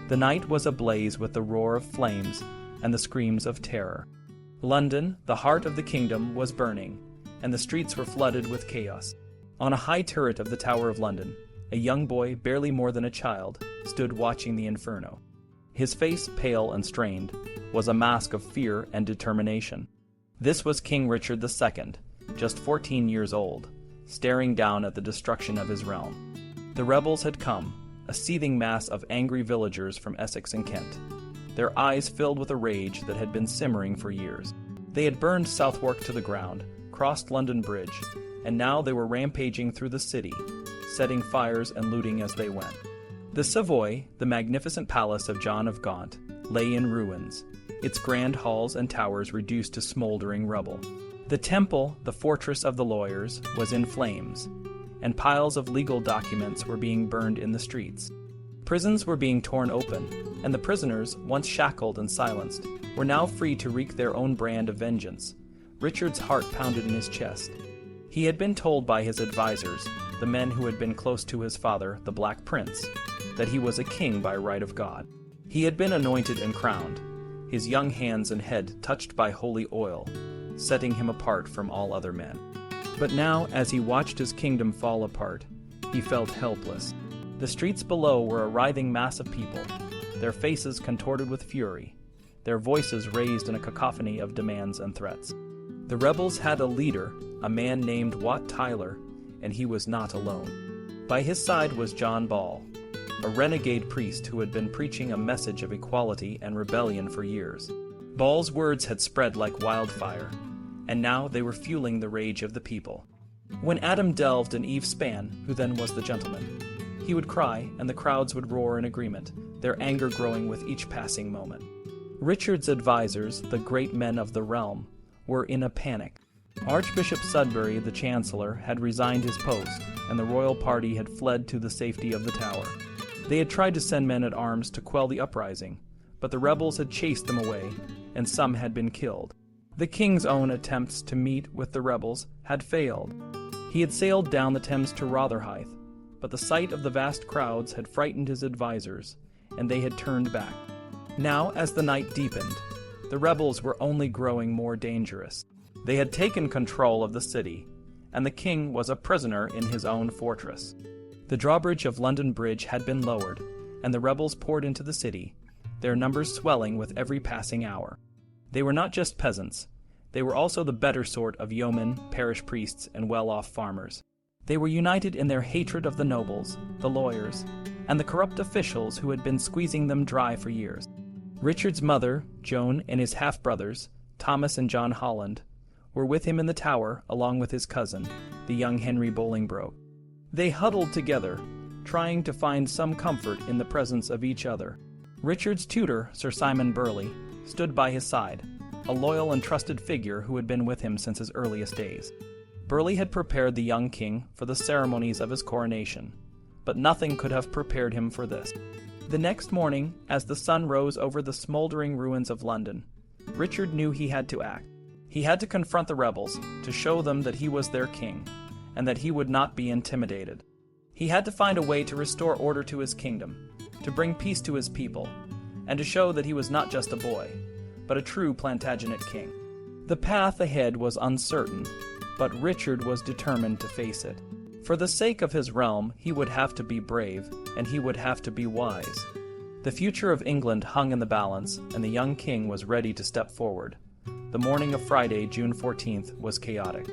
The night was ablaze with the roar of flames and the screams of terror. London, the heart of the kingdom, was burning, and the streets were flooded with chaos. On a high turret of the Tower of London, a young boy, barely more than a child, stood watching the inferno. His face, pale and strained, was a mask of fear and determination. This was King Richard II, just 14 years old, staring down at the destruction of his realm. The rebels had come, a seething mass of angry villagers from Essex and Kent, their eyes filled with a rage that had been simmering for years. They had burned Southwark to the ground, crossed London Bridge, and now they were rampaging through the city, setting fires and looting as they went. The Savoy, the magnificent palace of John of Gaunt, lay in ruins, its grand halls and towers reduced to smoldering rubble. The Temple, the fortress of the lawyers, was in flames, and piles of legal documents were being burned in the streets. Prisons were being torn open, and the prisoners, once shackled and silenced, were now free to wreak their own brand of vengeance. Richard's heart pounded in his chest. He had been told by his advisors, the men who had been close to his father, the Black Prince, that he was a king by right of God. He had been anointed and crowned, his young hands and head touched by holy oil, setting him apart from all other men. But now, as he watched his kingdom fall apart, he felt helpless. The streets below were a writhing mass of people, their faces contorted with fury, their voices raised in a cacophony of demands and threats. The rebels had a leader, a man named Wat Tyler, and he was not alone. By his side was John Ball, a renegade priest who had been preaching a message of equality and rebellion for years. Ball's words had spread like wildfire, and now they were fueling the rage of the people. When Adam delved and Eve span, who then was the gentleman, he would cry, and the crowds would roar in agreement, their anger growing with each passing moment. Richard's advisors, the great men of the realm, were in a panic. Archbishop Sudbury, the Chancellor, had resigned his post, and the royal party had fled to the safety of the Tower. They had tried to send men at arms to quell the uprising, but the rebels had chased them away, and some had been killed. The king's own attempts to meet with the rebels had failed. He had sailed down the Thames to Rotherhithe, but the sight of the vast crowds had frightened his advisors, and they had turned back. Now, as the night deepened, the rebels were only growing more dangerous. They had taken control of the city, and the king was a prisoner in his own fortress. The drawbridge of London Bridge had been lowered, and the rebels poured into the city, their numbers swelling with every passing hour. They were not just peasants. They were also the better sort of yeomen, parish priests, and well-off farmers. They were united in their hatred of the nobles, the lawyers, and the corrupt officials who had been squeezing them dry for years. Richard's mother, Joan, and his half-brothers, Thomas and John Holland, were with him in the Tower, along with his cousin, the young Henry Bolingbroke. They huddled together, trying to find some comfort in the presence of each other. Richard's tutor, Sir Simon Burley, stood by his side, a loyal and trusted figure who had been with him since his earliest days. Burley had prepared the young king for the ceremonies of his coronation, but nothing could have prepared him for this. The next morning, as the sun rose over the smoldering ruins of London, Richard knew he had to act. He had to confront the rebels, to show them that he was their king, and that he would not be intimidated. He had to find a way to restore order to his kingdom, to bring peace to his people, and to show that he was not just a boy, but a true Plantagenet king. The path ahead was uncertain, but Richard was determined to face it. For the sake of his realm, he would have to be brave, and he would have to be wise. The future of England hung in the balance, and the young king was ready to step forward. The morning of Friday, June 14th, was chaotic.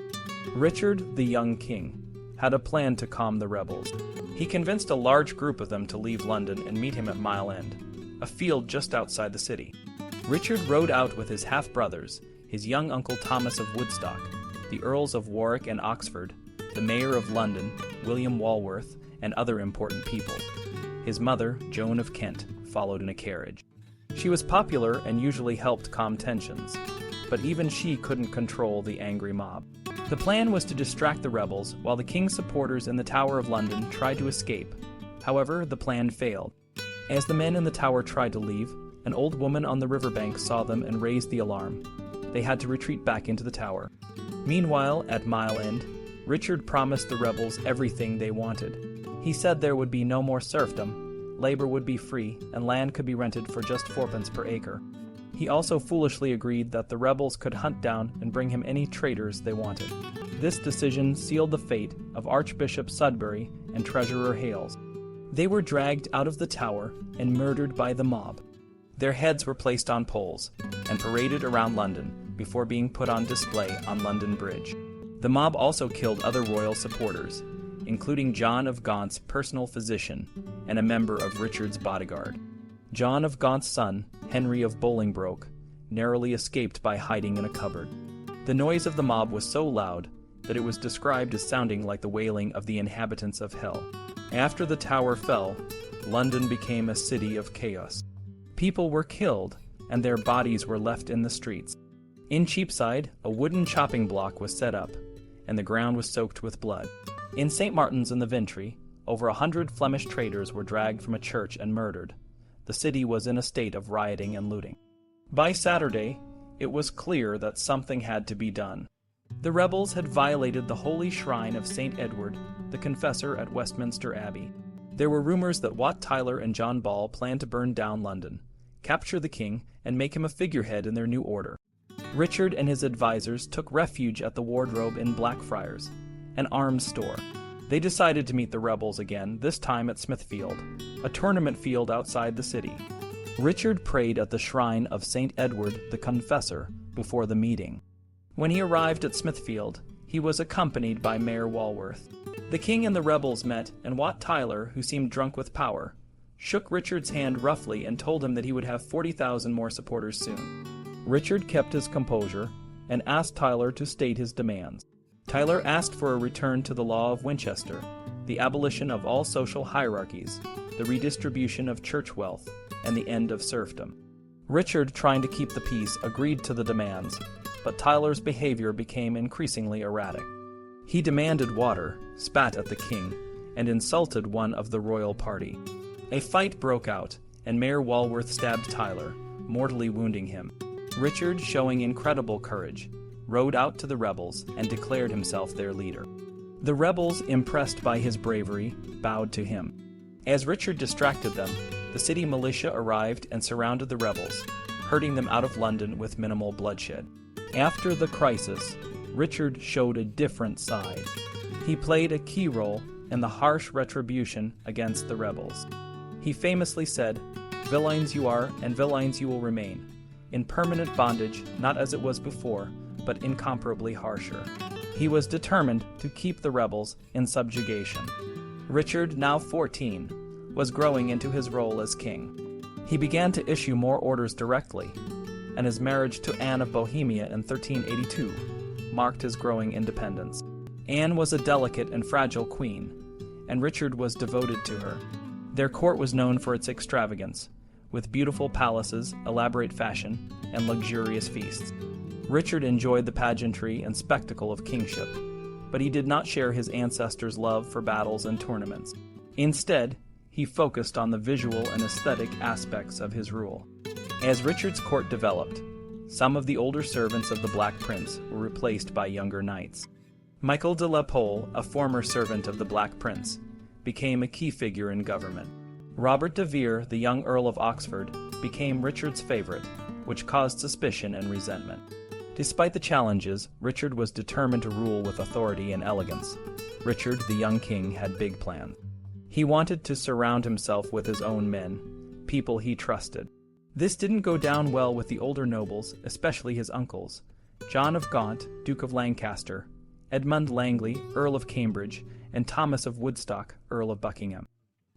Richard, the young king, had a plan to calm the rebels. He convinced a large group of them to leave London and meet him at Mile End, a field just outside the city. Richard rode out with his half-brothers, his young uncle Thomas of Woodstock, the Earls of Warwick and Oxford, the Mayor of London, William Walworth, and other important people. His mother, Joan of Kent, followed in a carriage. She was popular and usually helped calm tensions, but even she couldn't control the angry mob. The plan was to distract the rebels while the king's supporters in the Tower of London tried to escape. However, the plan failed. As the men in the tower tried to leave, an old woman on the riverbank saw them and raised the alarm. They had to retreat back into the tower. Meanwhile, at Mile End, Richard promised the rebels everything they wanted. He said there would be no more serfdom, labor would be free and land could be rented for just 4 pence per acre. He also foolishly agreed that the rebels could hunt down and bring him any traitors they wanted. This decision sealed the fate of Archbishop Sudbury and Treasurer Hales. They were dragged out of the tower and murdered by the mob. Their heads were placed on poles and paraded around London before being put on display on London Bridge. The mob also killed other royal supporters, including John of Gaunt's personal physician and a member of Richard's bodyguard. John of Gaunt's son, Henry of Bolingbroke, narrowly escaped by hiding in a cupboard. The noise of the mob was so loud that it was described as sounding like the wailing of the inhabitants of hell. After the tower fell, London became a city of chaos. People were killed, and their bodies were left in the streets. In Cheapside, a wooden chopping block was set up, and the ground was soaked with blood. In St. Martin's in the Vintry, over 100 Flemish traders were dragged from a church and murdered. The city was in a state of rioting and looting. By Saturday, it was clear that something had to be done. The rebels had violated the holy shrine of St. Edward, the Confessor at Westminster Abbey. There were rumors that Wat Tyler and John Ball planned to burn down London, capture the king, and make him a figurehead in their new order. Richard and his advisors took refuge at the Wardrobe in Blackfriars, an arms store. They decided to meet the rebels again, this time at Smithfield, a tournament field outside the city. Richard prayed at the shrine of St. Edward the Confessor before the meeting. When he arrived at Smithfield, he was accompanied by Mayor Walworth. The king and the rebels met, and Wat Tyler, who seemed drunk with power, shook Richard's hand roughly and told him that he would have 40,000 more supporters soon. Richard kept his composure and asked Tyler to state his demands. Tyler asked for a return to the law of Winchester, the abolition of all social hierarchies, the redistribution of church wealth, and the end of serfdom. Richard, trying to keep the peace, agreed to the demands, but Tyler's behavior became increasingly erratic. He demanded water, spat at the king, and insulted one of the royal party. A fight broke out, and Mayor Walworth stabbed Tyler, mortally wounding him. Richard, showing incredible courage, rode out to the rebels and declared himself their leader. The rebels, impressed by his bravery, bowed to him. As Richard distracted them, the city militia arrived and surrounded the rebels, herding them out of London with minimal bloodshed. After the crisis, Richard showed a different side. He played a key role in the harsh retribution against the rebels. He famously said, "Villains you are, and villains you will remain, in permanent bondage, not as it was before, but incomparably harsher." He was determined to keep the rebels in subjugation. Richard, now 14, was growing into his role as king. He began to issue more orders directly, and his marriage to Anne of Bohemia in 1382 marked his growing independence. Anne was a delicate and fragile queen, and Richard was devoted to her. Their court was known for its extravagance, with beautiful palaces, elaborate fashion, and luxurious feasts. Richard enjoyed the pageantry and spectacle of kingship, but he did not share his ancestors' love for battles and tournaments. Instead, he focused on the visual and aesthetic aspects of his rule. As Richard's court developed, some of the older servants of the Black Prince were replaced by younger knights. Michael de la Pole, a former servant of the Black Prince, became a key figure in government. Robert de Vere, the young Earl of Oxford, became Richard's favorite, which caused suspicion and resentment. Despite the challenges, Richard was determined to rule with authority and elegance. Richard, the young king, had big plans. He wanted to surround himself with his own men, people he trusted. This didn't go down well with the older nobles, especially his uncles, John of Gaunt, Duke of Lancaster, Edmund Langley, Earl of Cambridge, and Thomas of Woodstock, Earl of Buckingham.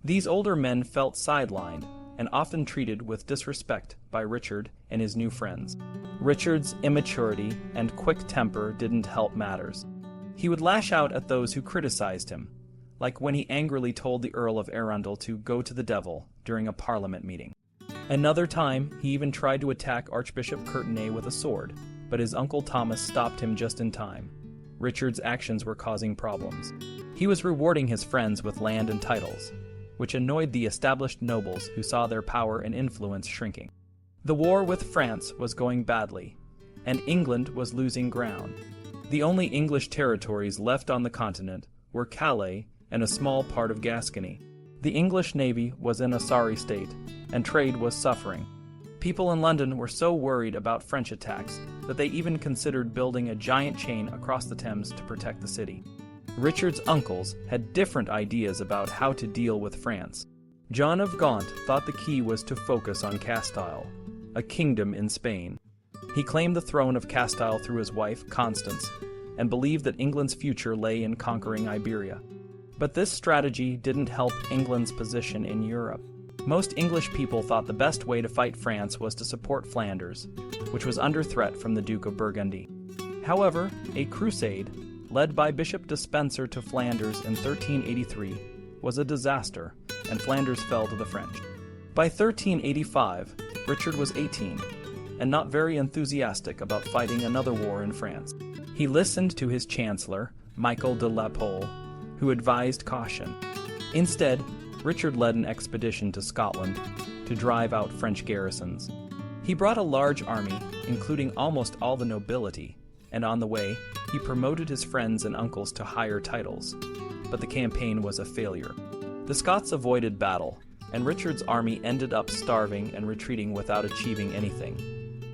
These older men felt sidelined and often treated with disrespect by Richard and his new friends. Richard's immaturity and quick temper didn't help matters. He would lash out at those who criticized him, like when he angrily told the Earl of Arundel to go to the devil during a parliament meeting. Another time, he even tried to attack Archbishop Courtenay with a sword, but his uncle Thomas stopped him just in time. Richard's actions were causing problems. He was rewarding his friends with land and titles, which annoyed the established nobles who saw their power and influence shrinking. The war with France was going badly, and England was losing ground. The only English territories left on the continent were Calais and a small part of Gascony. The English navy was in a sorry state, and trade was suffering. People in London were so worried about French attacks that they even considered building a giant chain across the Thames to protect the city. Richard's uncles had different ideas about how to deal with France. John of Gaunt thought the key was to focus on Castile, a kingdom in Spain. He claimed the throne of Castile through his wife, Constance, and believed that England's future lay in conquering Iberia. But this strategy didn't help England's position in Europe. Most English people thought the best way to fight France was to support Flanders, which was under threat from the Duke of Burgundy. However, a crusade, led by Bishop Despenser to Flanders in 1383, was a disaster, and Flanders fell to the French. By 1385, Richard was 18, and not very enthusiastic about fighting another war in France. He listened to his chancellor, Michael de la Pole, who advised caution. Instead, Richard led an expedition to Scotland to drive out French garrisons. He brought a large army, including almost all the nobility, and on the way, he promoted his friends and uncles to higher titles. But the campaign was a failure. The Scots avoided battle, and Richard's army ended up starving and retreating without achieving anything.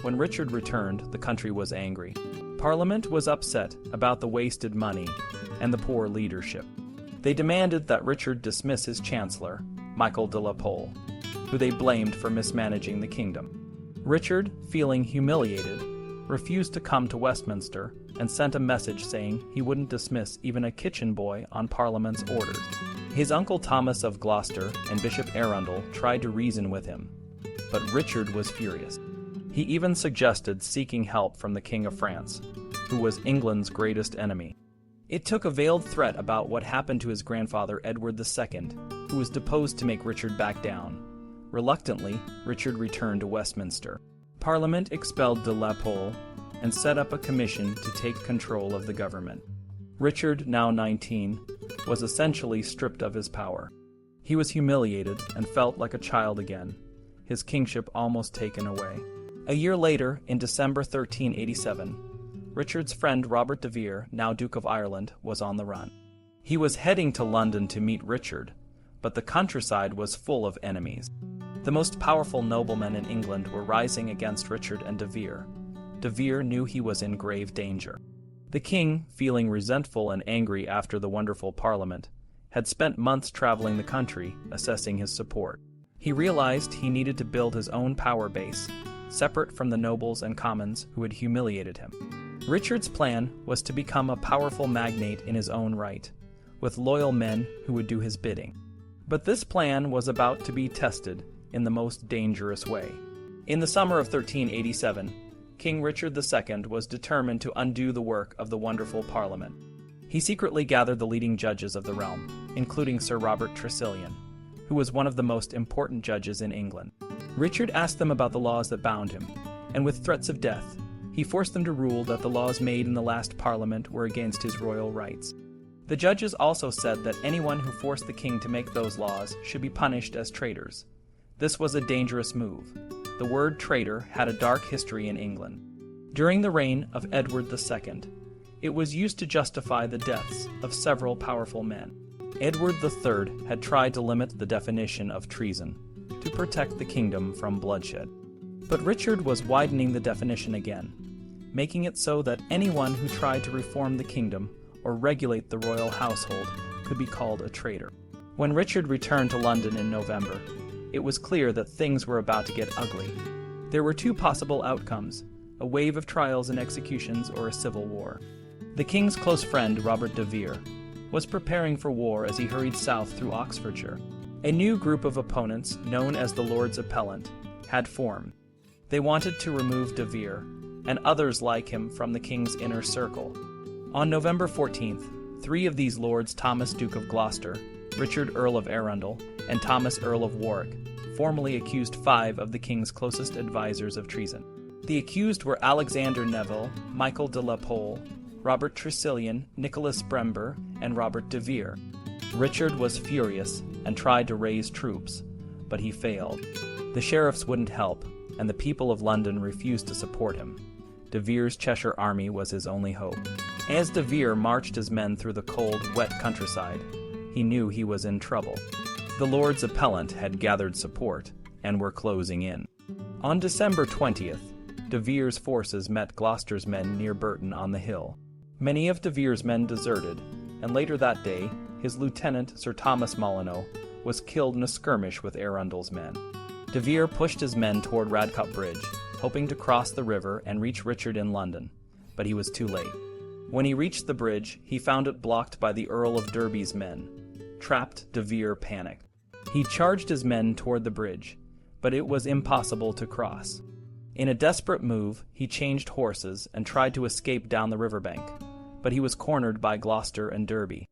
When Richard returned, the country was angry. Parliament was upset about the wasted money and the poor leadership. They demanded that Richard dismiss his chancellor, Michael de la Pole, who they blamed for mismanaging the kingdom. Richard, feeling humiliated, refused to come to Westminster and sent a message saying he wouldn't dismiss even a kitchen boy on Parliament's orders. His uncle Thomas of Gloucester and Bishop Arundel tried to reason with him, but Richard was furious. He even suggested seeking help from the King of France, who was England's greatest enemy. It took a veiled threat about what happened to his grandfather Edward II, who was deposed to make Richard back down. Reluctantly, Richard returned to Westminster. Parliament expelled de la Pole and set up a commission to take control of the government. Richard, now 19, was essentially stripped of his power. He was humiliated and felt like a child again, his kingship almost taken away. A year later, in December 1387, Richard's friend Robert de Vere, now Duke of Ireland, was on the run. He was heading to London to meet Richard, but the countryside was full of enemies. The most powerful noblemen in England were rising against Richard and de Vere. De Vere knew he was in grave danger. The king, feeling resentful and angry after the wonderful Parliament, had spent months traveling the country, assessing his support. He realized he needed to build his own power base, separate from the nobles and commons who had humiliated him. Richard's plan was to become a powerful magnate in his own right, with loyal men who would do his bidding. But this plan was about to be tested in the most dangerous way. In the summer of 1387, King Richard II was determined to undo the work of the wonderful Parliament. He secretly gathered the leading judges of the realm, including Sir Robert Tressilian, who was one of the most important judges in England. Richard asked them about the laws that bound him, and with threats of death, he forced them to rule that the laws made in the last Parliament were against his royal rights. The judges also said that anyone who forced the king to make those laws should be punished as traitors. This was a dangerous move. The word traitor had a dark history in England. During the reign of Edward II, it was used to justify the deaths of several powerful men. Edward III had tried to limit the definition of treason to protect the kingdom from bloodshed. But Richard was widening the definition again, making it so that anyone who tried to reform the kingdom or regulate the royal household could be called a traitor. When Richard returned to London in November, it was clear that things were about to get ugly. There were two possible outcomes: a wave of trials and executions or a civil war. The king's close friend, Robert de Vere, was preparing for war as he hurried south through Oxfordshire. A new group of opponents, known as the Lords Appellant, had formed. They wanted to remove de Vere and others like him from the king's inner circle. On November 14th, three of these lords, Thomas, Duke of Gloucester, Richard, Earl of Arundel, and Thomas, Earl of Warwick, formally accused 5 of the king's closest advisors of treason. The accused were Alexander Neville, Michael de la Pole, Robert Tressilian, Nicholas Brember, and Robert de Vere. Richard was furious and tried to raise troops, but he failed. The sheriffs wouldn't help, and the people of London refused to support him. De Vere's Cheshire army was his only hope. As de Vere marched his men through the cold, wet countryside, he knew he was in trouble. The Lords Appellant had gathered support and were closing in. On December 20th, De Vere's forces met Gloucester's men near Burton on the hill. Many of De Vere's men deserted, and later that day, his lieutenant, Sir Thomas Molyneux, was killed in a skirmish with Arundel's men. De Vere pushed his men toward Radcot Bridge, hoping to cross the river and reach Richard in London, but he was too late. When he reached the bridge, he found it blocked by the Earl of Derby's men. Trapped, De Vere panicked. He charged his men toward the bridge, but it was impossible to cross. In a desperate move, he changed horses and tried to escape down the riverbank, but he was cornered by Gloucester and Derby.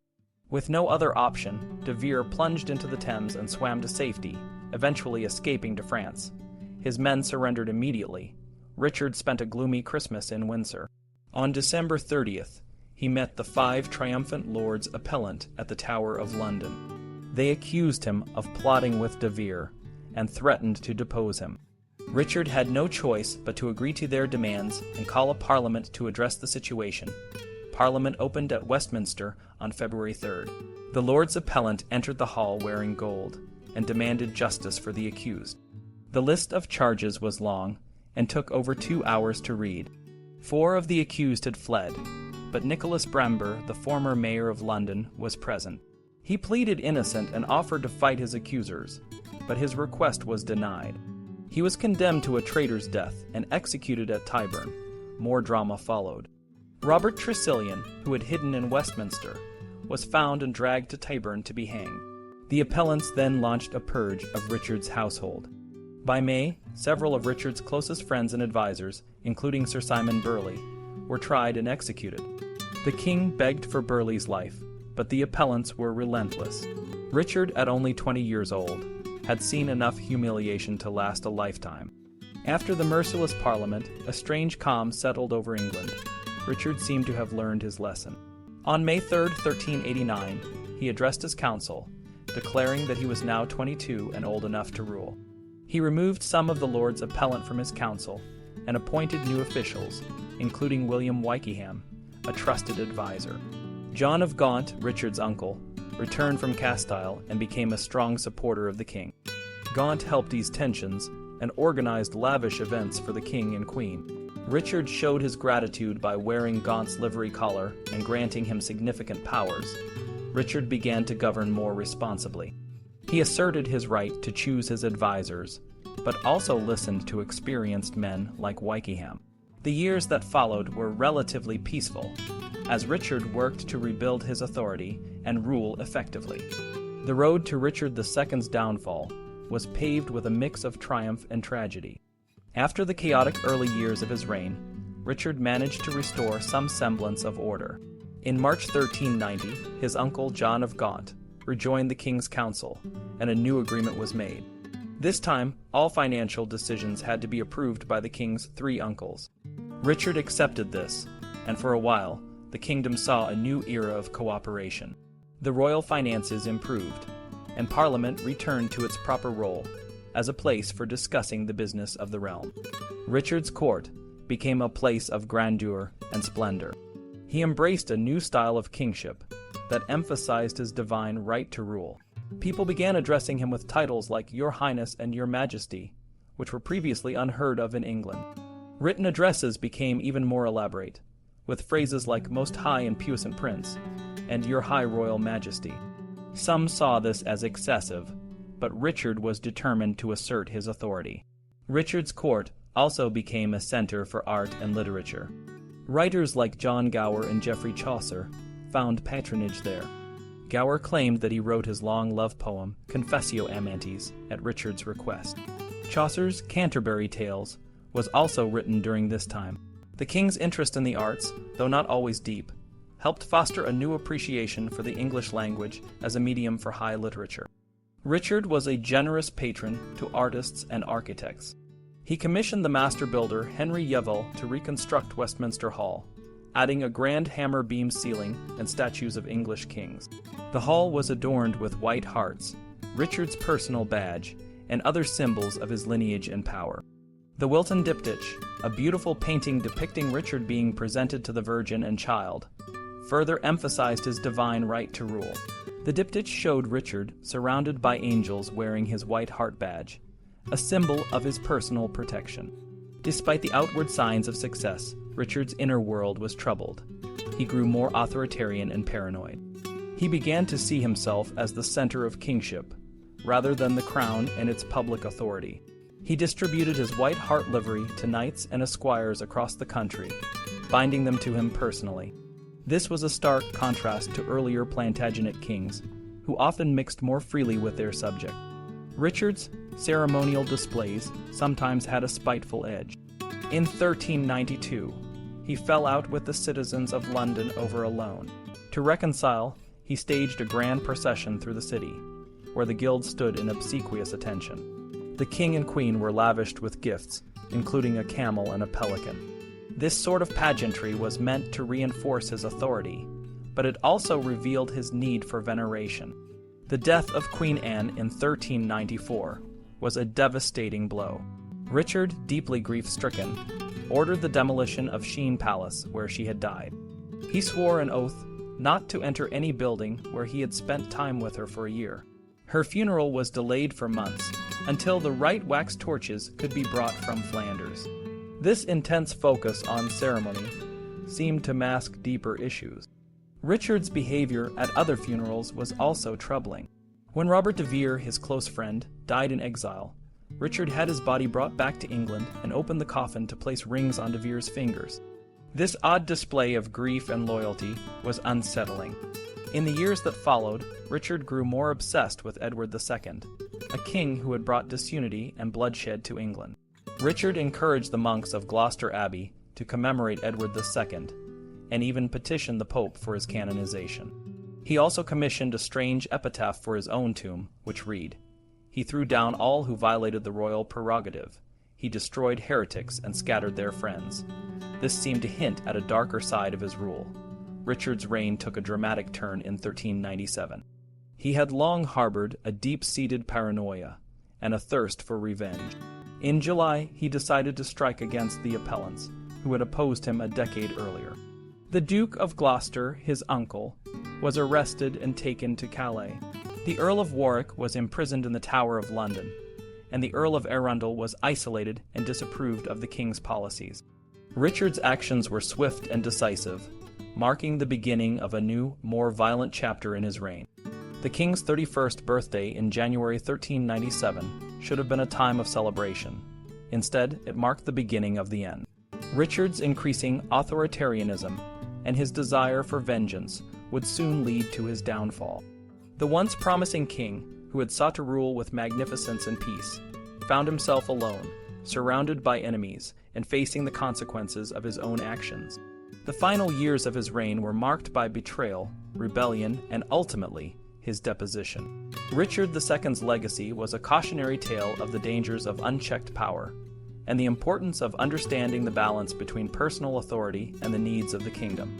With no other option, De Vere plunged into the Thames and swam to safety, eventually escaping to France. His men surrendered immediately. Richard spent a gloomy Christmas in Windsor. On December 30th, he met the 5 triumphant Lords Appellant at the Tower of London. They accused him of plotting with De Vere and threatened to depose him. Richard had no choice but to agree to their demands and call a parliament to address the situation. Parliament opened at Westminster on February 3rd. The Lords Appellant entered the hall wearing gold and demanded justice for the accused. The list of charges was long and took over 2 hours to read. 4 of the accused had fled, but Nicholas Bramber, the former mayor of London, was present. He pleaded innocent and offered to fight his accusers, but his request was denied. He was condemned to a traitor's death and executed at Tyburn. More drama followed. Robert Tressilian, who had hidden in Westminster, was found and dragged to Tyburn to be hanged. The appellants then launched a purge of Richard's household. By May, several of Richard's closest friends and advisers, including Sir Simon Burley, were tried and executed. The king begged for Burley's life, but the appellants were relentless. Richard, at only 20 years old, had seen enough humiliation to last a lifetime. After the merciless Parliament, a strange calm settled over England. Richard seemed to have learned his lesson. On May 3, 1389, he addressed his council, declaring that he was now 22 and old enough to rule. He removed some of the Lords Appellant from his council and appointed new officials, including William Wykeham, a trusted advisor. John of Gaunt, Richard's uncle, returned from Castile and became a strong supporter of the king. Gaunt helped ease tensions and organized lavish events for the king and queen. Richard showed his gratitude by wearing Gaunt's livery collar and granting him significant powers. Richard began to govern more responsibly. He asserted his right to choose his advisors, but also listened to experienced men like Wykeham. The years that followed were relatively peaceful, as Richard worked to rebuild his authority and rule effectively. The road to Richard II's downfall was paved with a mix of triumph and tragedy. After the chaotic early years of his reign, Richard managed to restore some semblance of order. In March 1390, his uncle John of Gaunt rejoined the king's council, and a new agreement was made. This time, all financial decisions had to be approved by the king's 3 uncles. Richard accepted this, and for a while, the kingdom saw a new era of cooperation. The royal finances improved, and Parliament returned to its proper role as a place for discussing the business of the realm. Richard's court became a place of grandeur and splendor. He embraced a new style of kingship that emphasized his divine right to rule. People began addressing him with titles like Your Highness and Your Majesty, which were previously unheard of in England. Written addresses became even more elaborate, with phrases like Most High and Puissant Prince and Your High Royal Majesty. Some saw this as excessive, but Richard was determined to assert his authority. Richard's court also became a center for art and literature. Writers like John Gower and Geoffrey Chaucer found patronage there. Gower claimed that he wrote his long love poem, Confessio Amantis, at Richard's request. Chaucer's Canterbury Tales was also written during this time. The king's interest in the arts, though not always deep, helped foster a new appreciation for the English language as a medium for high literature. Richard was a generous patron to artists and architects. He commissioned the master builder Henry Yeovil to reconstruct Westminster Hall, adding a grand hammer beam ceiling and statues of English kings. The hall was adorned with white harts, Richard's personal badge, and other symbols of his lineage and power. The Wilton Diptych, a beautiful painting depicting Richard being presented to the Virgin and Child, further emphasized his divine right to rule. The diptych showed Richard surrounded by angels wearing his white heart badge, a symbol of his personal protection. Despite the outward signs of success, Richard's inner world was troubled. He grew more authoritarian and paranoid. He began to see himself as the center of kingship, rather than the crown and its public authority. He distributed his white hart livery to knights and esquires across the country, binding them to him personally. This was a stark contrast to earlier Plantagenet kings, who often mixed more freely with their subject. Richard's ceremonial displays sometimes had a spiteful edge. In 1392, he fell out with the citizens of London over a loan. To reconcile, he staged a grand procession through the city, where the guild stood in obsequious attention. The king and queen were lavished with gifts, including a camel and a pelican. This sort of pageantry was meant to reinforce his authority, but it also revealed his need for veneration. The death of Queen Anne in 1394 was a devastating blow. Richard, deeply grief-stricken, ordered the demolition of Sheen Palace, where she had died. He swore an oath not to enter any building where he had spent time with her for a year. Her funeral was delayed for months, until the right wax torches could be brought from Flanders. This intense focus on ceremony seemed to mask deeper issues. Richard's behavior at other funerals was also troubling. When Robert de Vere, his close friend, died in exile, Richard had his body brought back to England and opened the coffin to place rings on de Vere's fingers. This odd display of grief and loyalty was unsettling. In the years that followed, Richard grew more obsessed with Edward II, a king who had brought disunity and bloodshed to England. Richard encouraged the monks of Gloucester Abbey to commemorate Edward II, and even petitioned the Pope for his canonization. He also commissioned a strange epitaph for his own tomb, which read, "He threw down all who violated the royal prerogative. He destroyed heretics and scattered their friends." This seemed to hint at a darker side of his rule. Richard's reign took a dramatic turn in 1397. He had long harbored a deep-seated paranoia and a thirst for revenge. In July, he decided to strike against the appellants, who had opposed him a decade earlier. The Duke of Gloucester, his uncle, was arrested and taken to Calais. The Earl of Warwick was imprisoned in the Tower of London, and the Earl of Arundel was isolated and disapproved of the king's policies. Richard's actions were swift and decisive, marking the beginning of a new, more violent chapter in his reign. The king's 31st birthday in January 1397 should have been a time of celebration. Instead, it marked the beginning of the end. Richard's increasing authoritarianism and his desire for vengeance would soon lead to his downfall. The once promising king, who had sought to rule with magnificence and peace, found himself alone, surrounded by enemies, and facing the consequences of his own actions. The final years of his reign were marked by betrayal, rebellion, and ultimately, his deposition. Richard II's legacy was a cautionary tale of the dangers of unchecked power, and the importance of understanding the balance between personal authority and the needs of the kingdom.